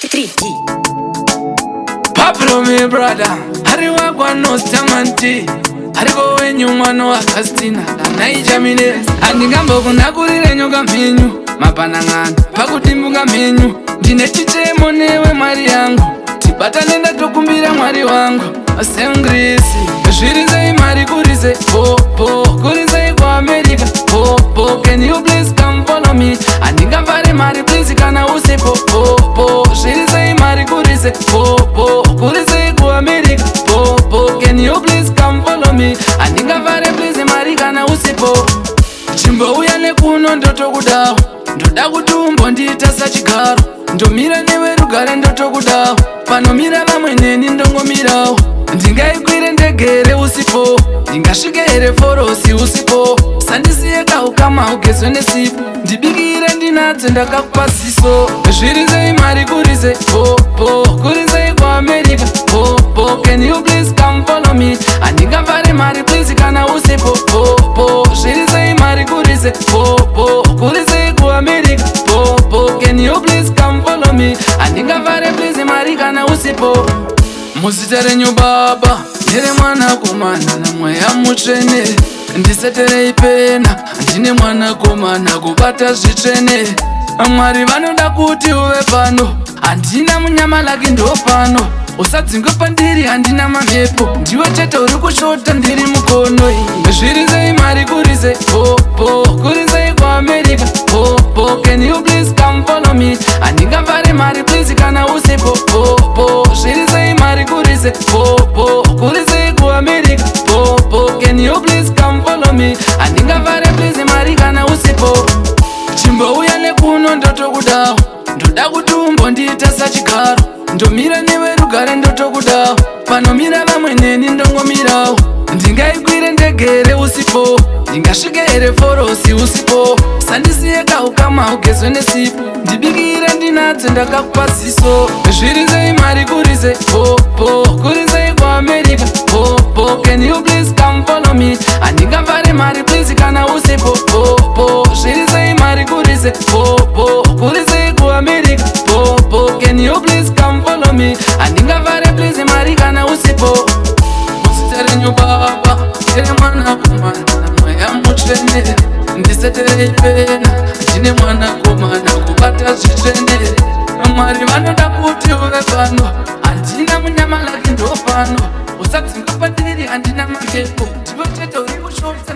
3D. Pablo me brother, hari wagwa no stamanti, hari go wenyu mwana wa Castina, naijamine. Andingambo kunakulire nyoka mpenyu, mapanangana, pakutimbuka mpenyu. Ndine chichemo newe mwari yangu, tibatane ndatokumbira mwari wangu. Asengrisi, zvirizei mari kurize, popo, kurizei kwa America, popo. Can you please come follow me? Andingamvare mari please kana usipo, popo. Zvirizei mari kurize, popo, kurizei kwa America, popo. Can you please come follow me? Andingamvare please mari kana usipo. Chimbouya nekuno ndotokudawo, ndoda kuti umbondiita sachigaro. Ndomira newe rugare ndotokudawo, panomira vamwe neni ndongomirawo. Ndingaikwire ndegere usipo, ndingasvike here forosi usipo. Sandisiye kahukama ugezwe nesipo, ndibikire ndinadzo ndakakupa ziso. Zvirizei mari kurize, popo, kurizei kwa America, popo. Can you please come follow me? Andingamvare mari please kana usipo, popo. Zvirizei mari kurize, popo, kurizei kwa America, popo. Can you please come follow me? Andingamvare please mari kana usipo. Muzita renyu baba, ndine mwanakomana namweya mutsvene. Ndiseterei pena, ndine mwanakomana kubata zvitsvene. Mwari vanoda kuti uve pano, handina munyamalaki ndo pano. Usadzingwe pandiri handina mamhepo, ndiwe chete uri kushota ndiri mukono. Zvirizei mari kurize, popo, kurizei kwa America, popo. Can you please come follow me? Handingamvare mari please kana usipo, popo. Zvirizei mari kurize, popo, kurizei kwa America, popo. Can you please come follow me? Handingamvare please mari kana usipo. Chimbouya nekuno ndotokudawo, ndoda kuti umbondiita sachigaro. Ndomira newe rugare ndotokudawo, panomira vamwe neni ndongomirawo. Ndingaikwire ndegere usipo, ndingasvike here forosi usipo. Sandisiye kahukama ugezwe nesipo, ndibikire ndinadzo ndakakupa ziso. Zvirizei mari kurize, popo, kurizei kwa America, popo. Can you please come follow me? Handingamvare mari please kana usipo, popo. Zvirizei mari kurize, popo, kurizei kwa America, popo. Can you please come follow me? Handingamvare please mari kana usipo. Muzita renyu baba, ndine mwanakomana namweya mutsvene. Ndiseterei pena, ndine mwanakomana kubata zvitsvene. Mwari vanoda kuti uve pano, handina munyamalaki ndo pano. Usadzingwe pandiri handina mamhepo, ndiwe chete uri kushota.